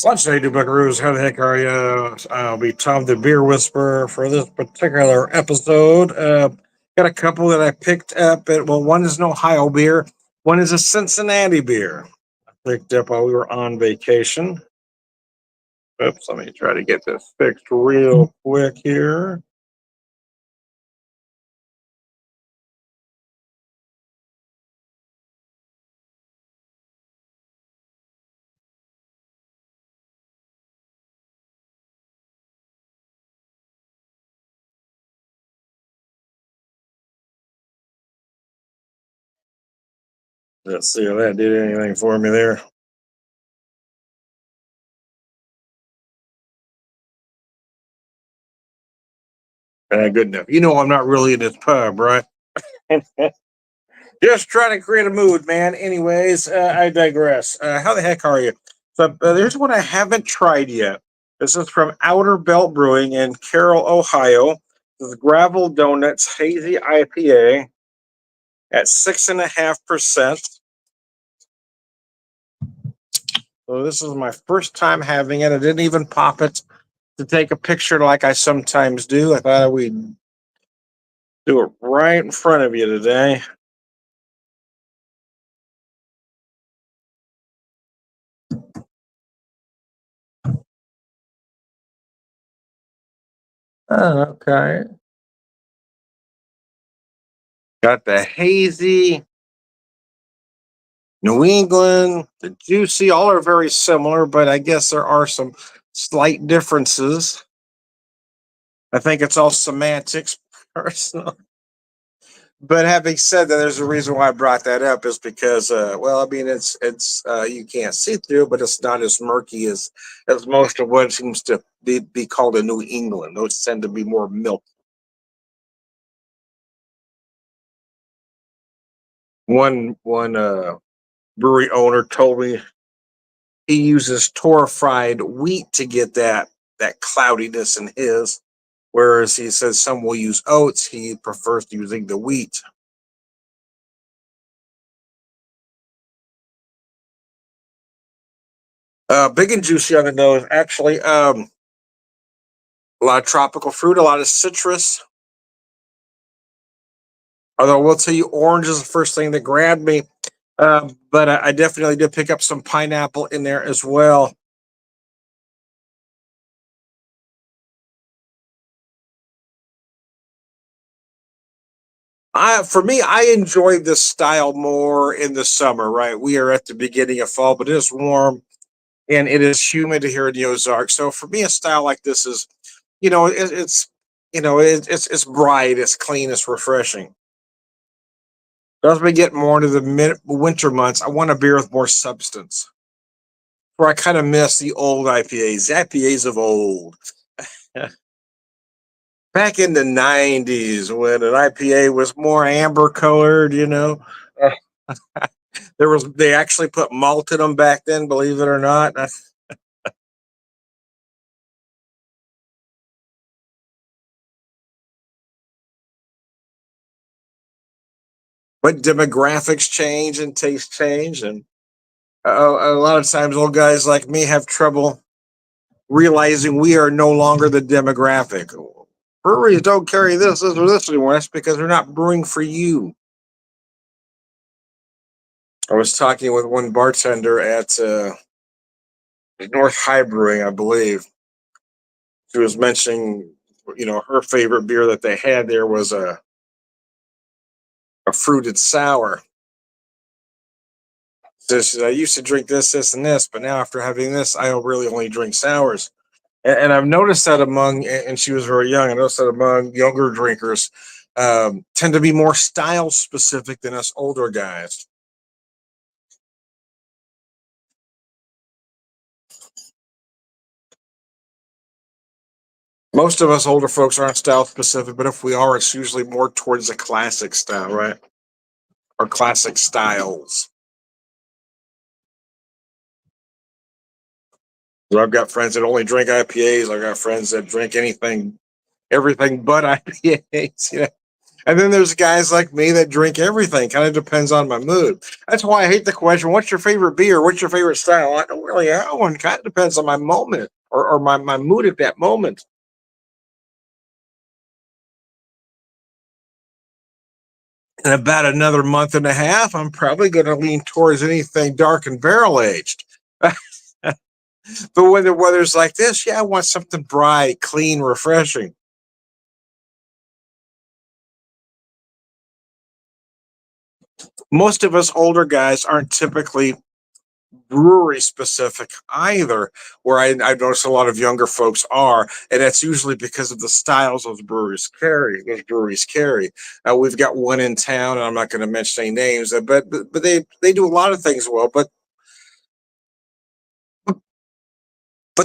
Lunch day, do buckaroos. How the heck are you? I'll be Tom the Beer Whisperer for this particular episode. Got a couple that I picked up. Well, one is an Ohio beer, one is a Cincinnati beer. I picked up while we were on vacation. Oops, let me try to get this fixed real quick here. Let's see if that did anything for me there. Good enough. You know, I'm not really in this pub, right? Just trying to create a mood, man. Anyways, I digress. How the heck are you? So there's one I haven't tried yet. This is from Outer Belt Brewing in Carroll, Ohio. This is Gravel Donuts Hazy IPA at 6.5%. So this is my first time having it. I didn't even pop it to take a picture like I sometimes do. I thought we'd do it right in front of you today. Oh, okay. Got the hazy, New England, the juicy, all are very similar, but I guess there are some slight differences. I think it's all semantics, personal. But having said that, there's a reason why I brought that up is because, well, I mean, it's you can't see through, but it's not as murky as most of what seems to be called a New England. Those tend to be more milk. One brewery owner told me he uses torrefied wheat to get that cloudiness in his, whereas he says some will use oats. He prefers using the wheat. Big and juicy on the nose. Actually, a lot of tropical fruit, a lot of citrus. Although I will tell you, orange is the first thing that grabbed me. But I definitely did pick up some pineapple in there as well. For me, I enjoy this style more in the summer. Right, we are at the beginning of fall, but it is warm and it is humid here in the Ozarks. So for me, a style like this is, it's it's bright, it's clean, it's refreshing. But as we get more into the winter months, I want a beer with more substance. Where I kind of miss the old IPAs, the IPAs of old. Back in the '90s, when an IPA was more amber colored, they actually put malt in them back then, believe it or not. But demographics change and tastes change, and a lot of times old guys like me have trouble realizing we are no longer the demographic. Breweries don't carry this or this anymore. That's because they're not brewing for you. I was talking with one bartender at North High Brewing, I believe. She was mentioning, her favorite beer that they had there was a fruited sour. So she said, I used to drink this, and this, but now after having this, I don't really only drink sours. And I've noticed that and she was very young. I noticed that among younger drinkers, tend to be more style specific than us older guys. Most of us older folks aren't style specific, but if we are, it's usually more towards the classic style, right? Or classic styles. So I've got friends that only drink IPAs. I've got friends that drink everything but IPAs. And then there's guys like me that drink everything. Kind of depends on my mood. That's why I hate the question, what's your favorite beer? What's your favorite style? I don't really have one. Kind of depends on my moment or my mood at that moment. In about another month and a half, I'm probably going to lean towards anything dark and barrel aged. But when the weather's like this, yeah, I want something bright, clean, refreshing. Most of us older guys aren't typically brewery specific either, where I've noticed a lot of younger folks are, and that's usually because of the styles those breweries carry. We've got one in town, and I'm not going to mention any names, but they do a lot of things well, but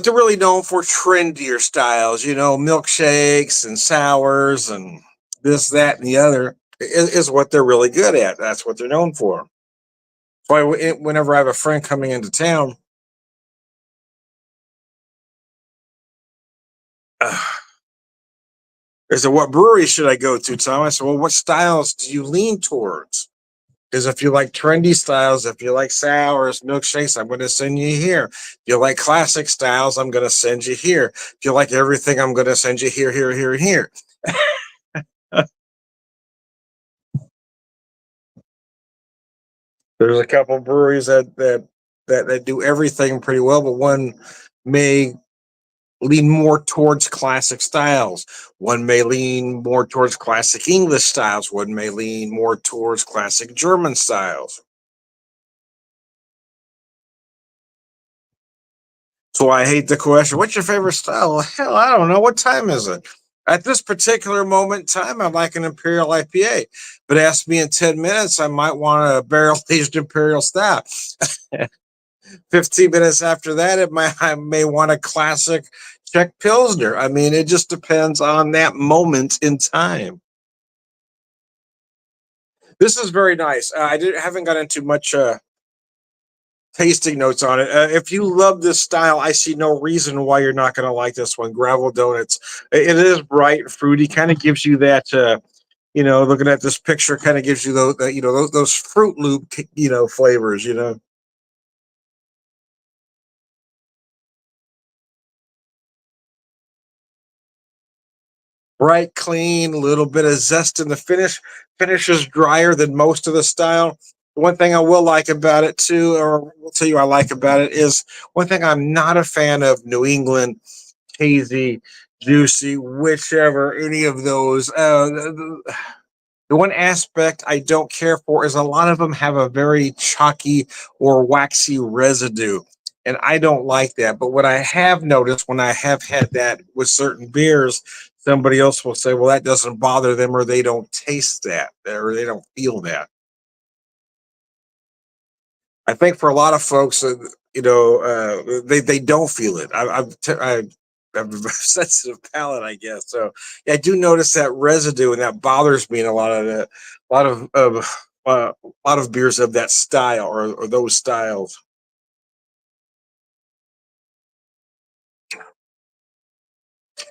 they're really known for trendier styles, milkshakes and sours and this, that, and the other is what they're really good at. That's what they're known for. So whenever I have a friend coming into town, uh, they said, "What brewery should I go to, Tom?" I said, "Well, what styles do you lean towards? Because if you like trendy styles, if you like sours, milkshakes, I'm going to send you here. If you like classic styles, I'm going to send you here. If you like everything, I'm going to send you here, here, here, and here." There's a couple breweries that do everything pretty well, but one may lean more towards classic styles. One may lean more towards classic English styles. One may lean more towards classic German styles. So I hate the question, what's your favorite style? Well, hell, I don't know. What time is it? At this particular moment in time, I like an Imperial IPA. But ask me in 10 minutes, I might want a barrel aged Imperial Stout. 15 minutes after that, I may want a classic Czech Pilsner. I mean, it just depends on that moment in time. This is very nice. Haven't got into much tasting notes on it. If you love this style, I see no reason why you're not going to like this one. Gravel Donuts. It is bright, and fruity, kind of gives you that. Looking at this picture, kind of gives you those Fruit Loop, flavors. Bright, clean, a little bit of zest in the finish. Finish is drier than most of the style. One thing I will like about it too, or will tell you I like about it, is one thing I'm not a fan of New England hazy, juicy, whichever, any of those. The one aspect I don't care for is a lot of them have a very chalky or waxy residue. And I don't like that. But what I have noticed when I have had that with certain beers, somebody else will say, well, that doesn't bother them, or they don't taste that, or they don't feel that. I think for a lot of folks, they don't feel it. I have a sensitive palate, I guess. So yeah, I do notice that residue, and that bothers me in a lot of beers of that style or those styles.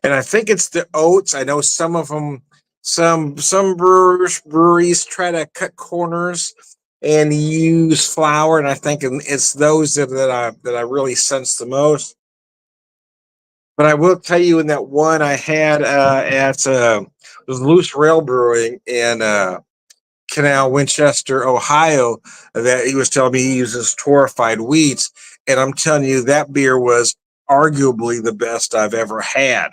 And I think it's the oats. I know some of them, some breweries try to cut corners and use flour, and I think it's those that I really sense the most. But I will tell you, in that one I had at it was Loose Rail Brewing in Canal, Winchester, Ohio, that he was telling me he uses torrefied wheats, and I'm telling you that beer was arguably the best I've ever had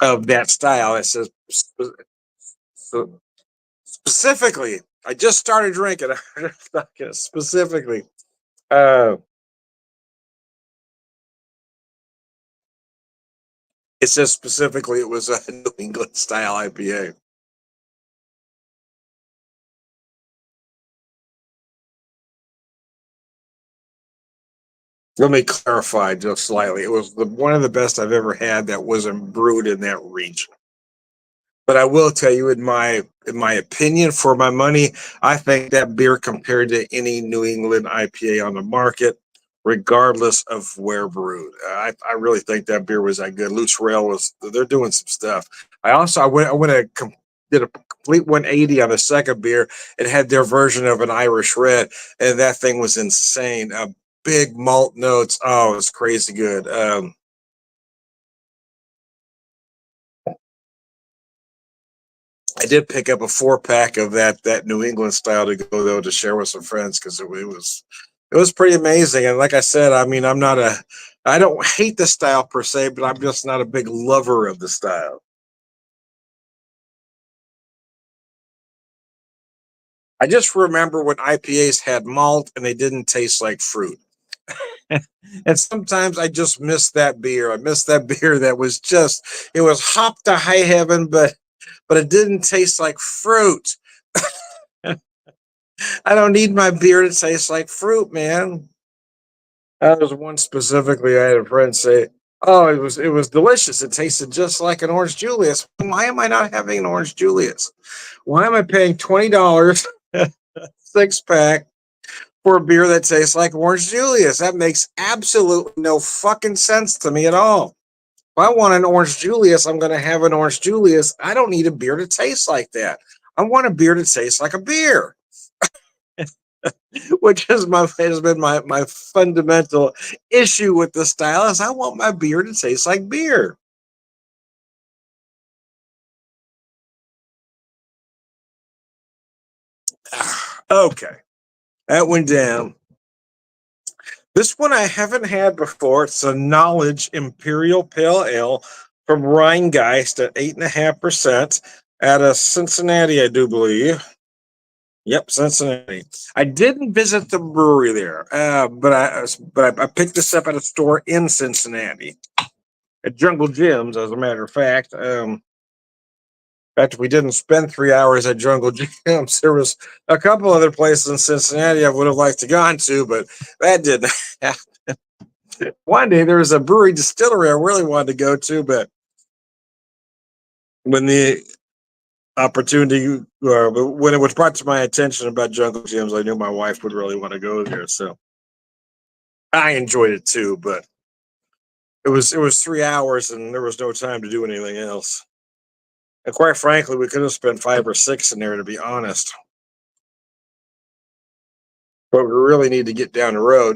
of that style. It says so specifically. I just started drinking. Specifically. Uh, it says specifically it was a New England style IPA. Let me clarify just slightly. It was one of the best I've ever had that wasn't brewed in that region. But I will tell you, in my opinion, for my money, I think that beer compared to any New England IPA on the market, regardless of where brewed. I really think that beer was that good. Loose Rail was they're doing some stuff. I went to did a complete 180 on the second beer and had their version of an Irish red, and that thing was insane. Big malt notes. Oh, it was crazy good. I did pick up a 4 pack of that New England style to go though to share with some friends because it was pretty amazing. And like I said, I mean, I don't hate the style per se, but I'm just not a big lover of the style. I just remember when IPAs had malt and they didn't taste like fruit. And sometimes I just miss that beer. I miss that beer that was just it was hopped to high heaven, but it didn't taste like fruit. I don't need my beer to taste like fruit, man. That was one specifically. I had a friend say, "Oh, it was delicious. It tasted just like an orange Julius. Why am I not having an orange Julius? Why am I paying $20 6 pack for a beer that tastes like orange Julius? That makes absolutely no fucking sense to me at all. If I want an orange Julius, I'm going to have an orange Julius. I don't need a beer to taste like that. I want a beer to taste like a beer." Which is my has been my fundamental issue with the style is I want my beer to taste like beer. Okay, that went down. This one I haven't had before. It's a Knowledge Imperial Pale Ale from Rheingeist at 8.5% out of Cincinnati, I do believe. Yep, Cincinnati. I didn't visit the brewery there, but I picked this up at a store in Cincinnati at Jungle Gyms, as a matter of fact. In fact, we didn't spend 3 hours at Jungle Gyms. There was a couple other places in Cincinnati I would have liked to gone to, but that didn't happen. One day there was a brewery distillery I really wanted to go to, but when the opportunity, when it was brought to my attention about Jungle Gyms, I knew my wife would really want to go there. So I enjoyed it too, but it was 3 hours and there was no time to do anything else. And quite frankly, we could have spent 5 or 6 in there, to be honest. But we really need to get down the road.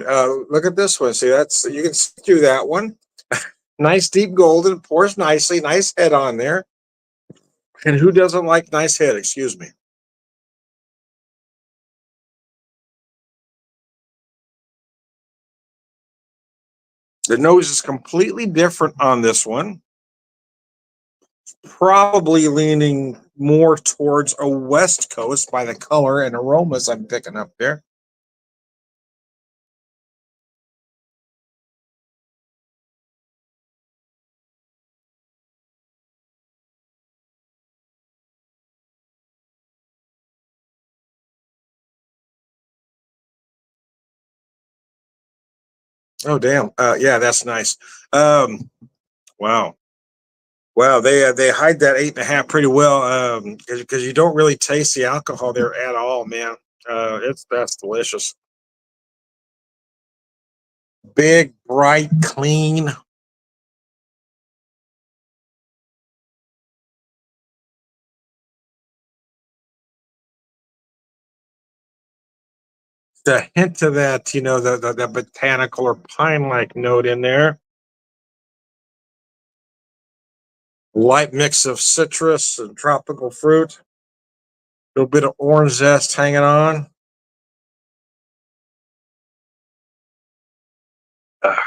Look at this one. See, that's you can see through that one. Nice deep golden, pours nicely, nice head on there. And who doesn't like nice head? Excuse me. The nose is completely different on this one. Probably leaning more towards a West Coast by the color and aromas I'm picking up there. Oh, damn. Yeah, that's nice. Um, wow. Wow, they hide that 8.5 pretty well because you don't really taste the alcohol there at all, man. It's that's delicious. Big, bright, clean. The hint of that, the botanical or pine-like note in there. Light mix of citrus and tropical fruit. A little bit of orange zest hanging on. Ah,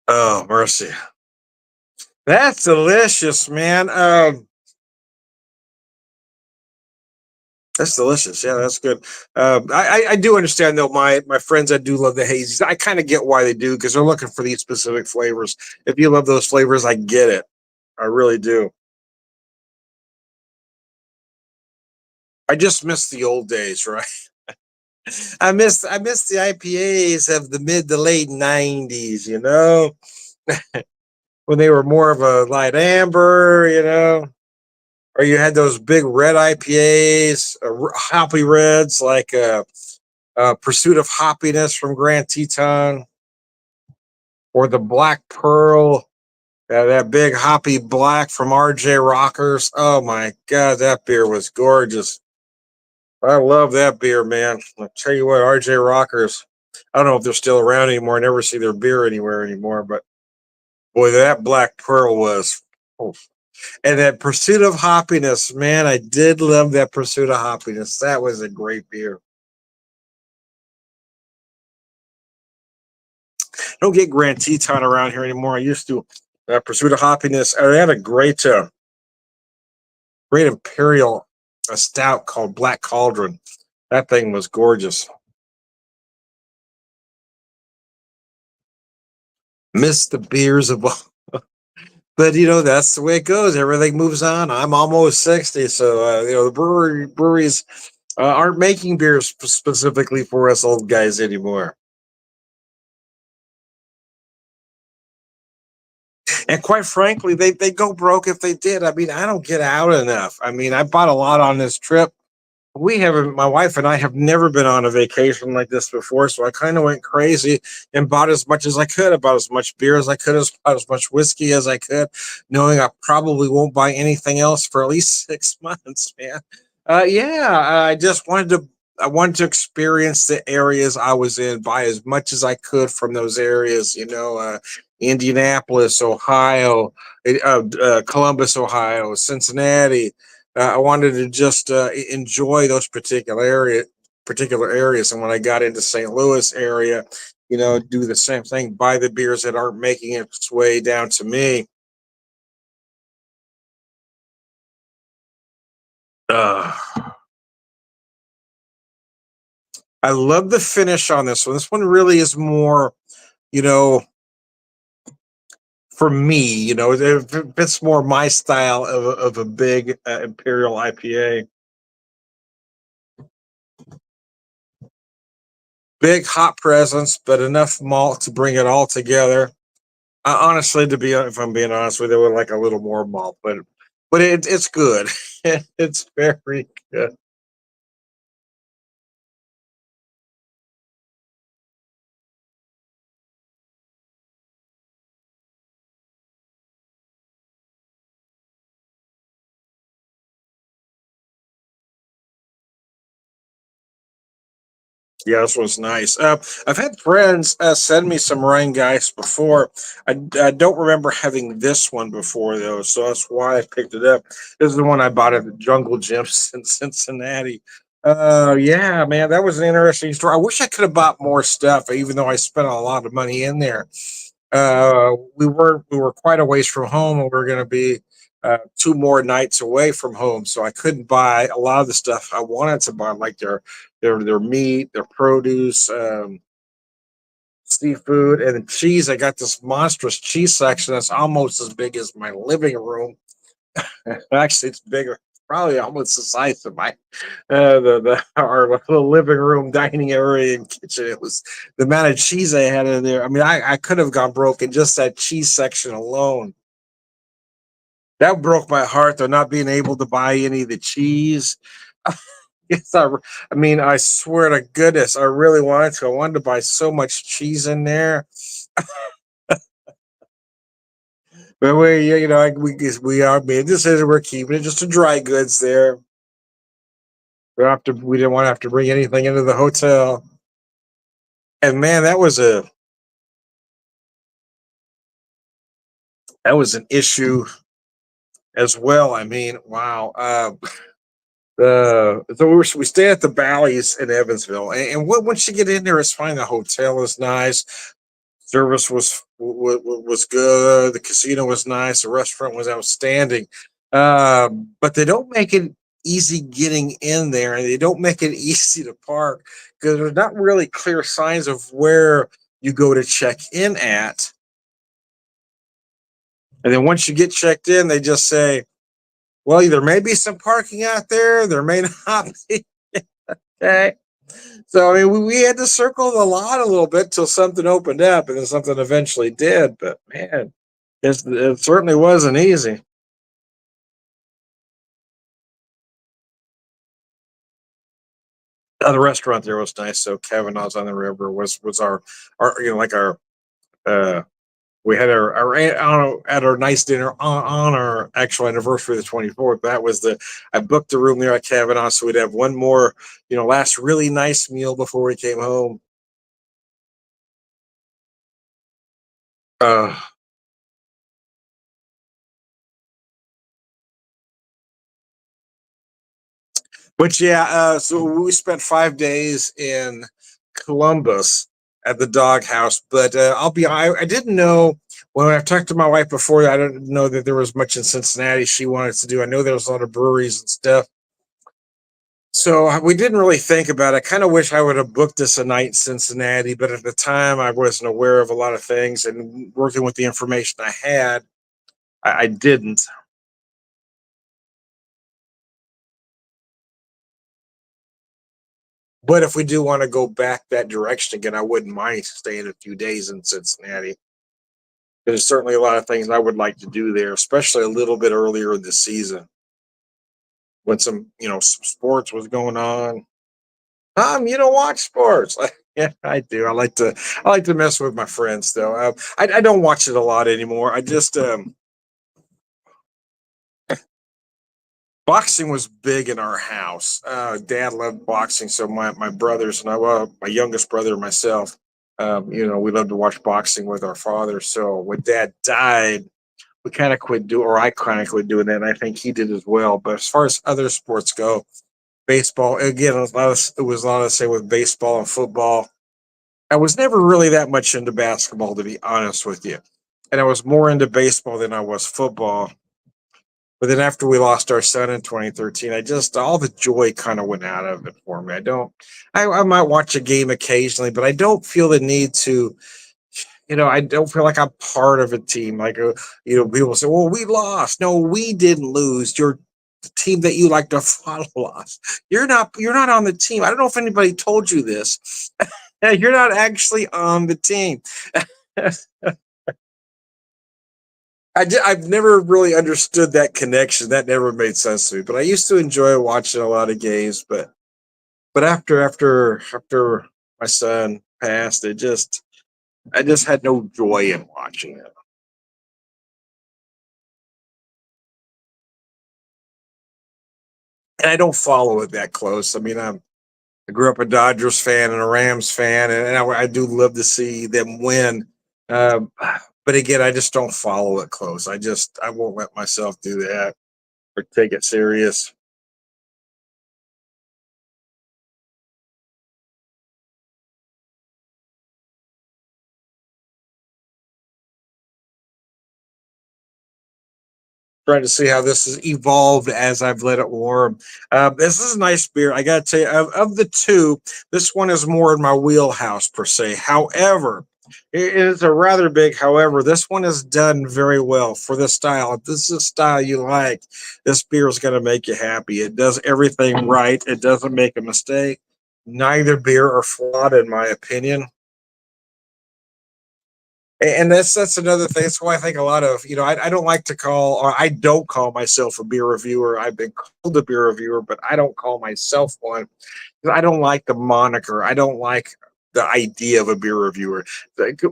oh, mercy. That's delicious, man. That's delicious. Yeah, that's good. I do understand though. My friends that do love the hazies, I kind of get why they do because they're looking for these specific flavors. If you love those flavors, I get it. I really do. I just miss the old days, right? I miss the IPAs of the mid to late '90s. When they were more of a light amber. Or you had those big red IPAs, hoppy reds like Pursuit of Hoppiness from Grand Teton, or the Black Pearl. That big hoppy black from RJ Rockers. Oh my God, that beer was gorgeous. I love that beer, man. I'll tell you what, RJ Rockers. I don't know if they're still around anymore. I never see their beer anywhere anymore, but boy, that Black Pearl was. Oh. And that Pursuit of Happiness, man, I did love that Pursuit of Happiness. That was a great beer. I don't get Grand Teton around here anymore. I used to. Pursuit of Happiness. I had a great imperial stout called Black Cauldron. That thing was gorgeous. Miss the beers of, but that's the way it goes. Everything moves on. I'm almost 60, so the breweries aren't making beers specifically for us old guys anymore. And quite frankly, they go broke if they did. I mean, I don't get out enough. I mean, I bought a lot on this trip. We haven't, my wife and I have never been on a vacation like this before, so I kind of went crazy and bought as much as I could. I bought as much beer as I could, as much whiskey as I could, knowing I probably won't buy anything else for at least 6 months, man. Yeah, I wanted to experience the areas I was in, buy as much as I could from those areas. Indianapolis, Ohio, Columbus, Ohio, Cincinnati. I wanted to just enjoy those particular areas. And when I got into St. Louis area, do the same thing, buy the beers that aren't making its way down to me. Uh, I love the finish on this one. This one really is more, you know, for me, it fits more my style of a big Imperial IPA. Big hot presence, but enough malt to bring it all together. Honestly, if I'm being honest with you, I would like a little more malt, but it's good. It's very good. Yeah, this was nice. I've had friends send me some Rheingeist before. I don't remember having this one before though, so that's why I picked it up. This is the one I bought at the Jungle Gyms in Cincinnati. Yeah, man, that was an interesting story. I wish I could have bought more stuff, even though I spent a lot of money in there. We were quite a ways from home, and we were going to be 2 more nights away from home, so I couldn't buy a lot of the stuff I wanted to buy, like their meat, their produce, seafood, and cheese. I got this monstrous cheese section that's almost as big as my living room. Actually, it's bigger, probably almost the size of my the our little living room, dining area, and kitchen. It was the amount of cheese I had in there. I mean, I could have gone broke in just that cheese section alone. That broke my heart, though, not being able to buy any of the cheese. Yes, I mean, I swear to goodness, I really wanted to. I wanted to buy so much cheese in there. But we are made decision. We're keeping it just a dry goods there. We didn't want to have to bring anything into the hotel. And man, that was an issue as well. I mean, wow. So we stay at the Bally's in Evansville, and once you get in there, it's fine. The hotel is nice, service was good, the casino was nice, the restaurant was outstanding. But they don't make it easy getting in there, and they don't make it easy to park because there's not really clear signs of where you go to check in at. And then once you get checked in, they just say, well, there may be some parking out there may not be. Okay. So, I mean, we had to circle the lot a little bit till something opened up and then something eventually did. But man, it certainly wasn't easy. The restaurant there was nice. So Kavanaugh's on the River was our like our uh We had at our nice dinner on our actual anniversary, the 24th. That was the I booked a room there at Kavanaugh, so we'd have one more, last really nice meal before we came home. Uh, but yeah, so we spent 5 days in Columbus at the doghouse. But I didn't know when I talked to my wife before. I didn't know that there was much in Cincinnati she wanted to do. I know there was a lot of breweries and stuff. So we didn't really think about it. I kind of wish I would have booked us a night in Cincinnati, but at the time I wasn't aware of a lot of things, and working with the information I had, I didn't. But if we do want to go back that direction again, I wouldn't mind staying a few days in Cincinnati. There's certainly a lot of things I would like to do there, especially a little bit earlier in the season when some sports was going on. You don't watch sports. Yeah, I do. I like to mess with my friends though. I don't watch it a lot anymore. I just boxing was big in our house. Dad loved boxing, so my brothers and I, well, my youngest brother and myself, we loved to watch boxing with our father. So when Dad died, we kind of quit doing, or I kind of quit doing that, and I think he did as well. But as far as other sports go, baseball again, it was a lot of the same with baseball and football. I was never really that much into basketball, to be honest with you, and I was more into baseball than I was football. But then after we lost our son in 2013, I just all the joy kind of went out of it for me. I might watch a game occasionally, but I don't feel the need to. I don't feel like I'm part of a team. Like, people say, "Well, we lost." No, we didn't lose. The team that you like to follow lost. You're not. You're not on the team. I don't know if anybody told you this. You're not actually on the team. I've never really understood that connection. That never made sense to me. But I used to enjoy watching a lot of games. But after my son passed, I just had no joy in watching it. And I don't follow it that close. I mean, I grew up a Dodgers fan and a Rams fan, and I do love to see them win. Um, but again, I just don't follow it close. I won't let myself do that or take it serious. Trying to see how this has evolved as I've let it warm. This is a nice beer. I got to tell you, of the two, this one is more in my wheelhouse per se. However, it is a rather big. However, this one is done very well for this style. If this is a style you like, this beer is going to make you happy. It does everything right. It doesn't make a mistake. Neither beer are flawed, in my opinion. And that's another thing. That's why I think a lot of I don't like to call, or I don't call myself a beer reviewer. I've been called a beer reviewer, but I don't call myself one. I don't like the moniker. I don't like the idea of a beer reviewer,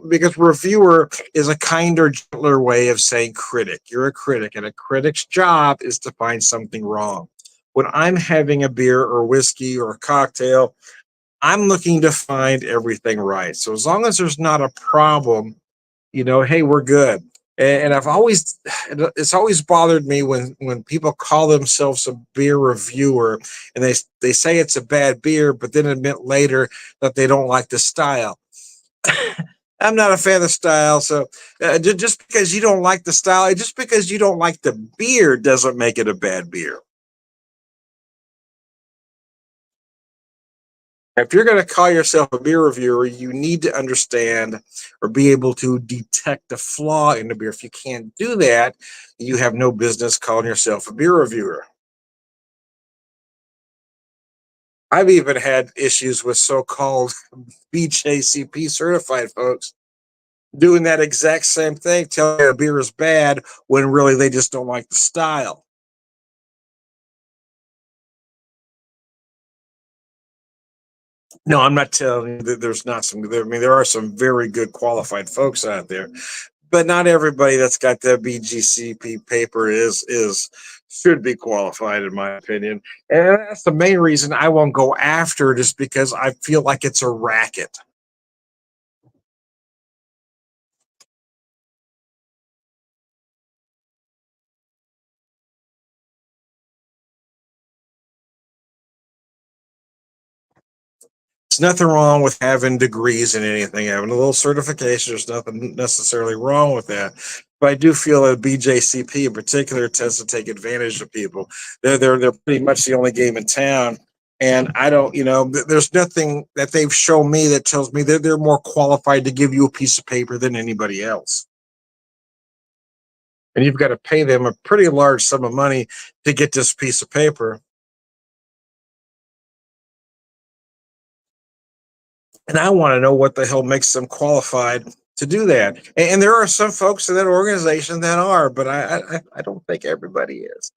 because reviewer is a kinder, gentler way of saying critic. You're a critic, and a critic's job is to find something wrong. When I'm having a beer or whiskey or a cocktail, I'm looking to find everything right. So as long as there's not a problem, hey, we're good. And it's always bothered me when people call themselves a beer reviewer, and they say it's a bad beer, but then admit later that they don't like the style. I'm not a fan of the style, so just because you don't like the style, just because you don't like the beer, doesn't make it a bad beer. If you're going to call yourself a beer reviewer, you need to understand or be able to detect the flaw in the beer. If you can't do that, you have no business calling yourself a beer reviewer. I've even had issues with so-called BJCP certified folks doing that exact same thing, telling you a beer is bad when really they just don't like the style. No, I'm not telling you that there's not some. I mean, there are some very good qualified folks out there, but not everybody that's got the BGCP paper is should be qualified, in my opinion. And that's the main reason I won't go after it, is because I feel like it's a racket. There's nothing wrong with having degrees in anything, having a little certification. There's nothing necessarily wrong with that. But I do feel that BJCP in particular tends to take advantage of people. They're pretty much the only game in town. And I don't, there's nothing that they've shown me that tells me that they're more qualified to give you a piece of paper than anybody else. And you've got to pay them a pretty large sum of money to get this piece of paper. And I want to know what the hell makes them qualified to do that. And there are some folks in that organization that are, but I don't think everybody is.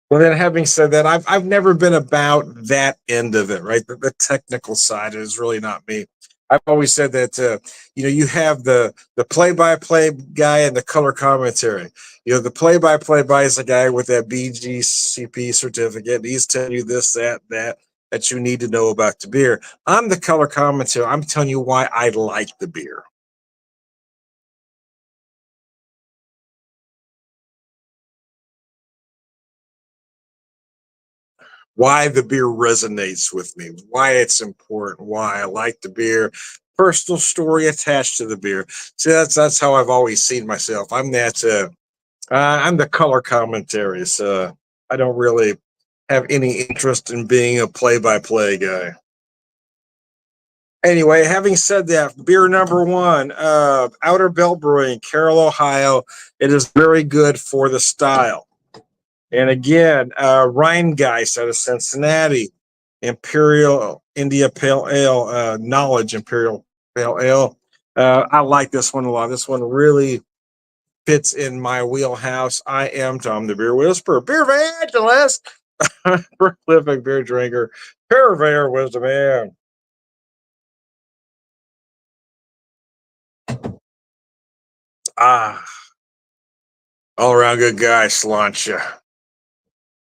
Well, then, having said that, I've never been about that end of it, right? The technical side is really not me. I've always said that you have the play-by-play guy and the color commentary. The play-by-play guy is the guy with that BGCP certificate. And he's telling you this, that you need to know about the beer. I'm the color commentary. I'm telling you why I like the beer. Why the beer resonates with me, why it's important, why I like the beer, personal story attached to the beer. See, that's how I've always seen myself. I'm the color commentary, so I don't really have any interest in being a play-by-play guy. Anyway, having said that, beer number one, Outer Belt Brewing, Carroll, Ohio. It is very good for the style. And again, Rheingeist out of Cincinnati, Imperial India Pale Ale, Knowledge Imperial Pale Ale. I like this one a lot. This one really fits in my wheelhouse. I am Tom the Beer Whisperer, beer evangelist, prolific beer drinker, purveyor, wisdom man. Ah, all around good guy, Sláinte.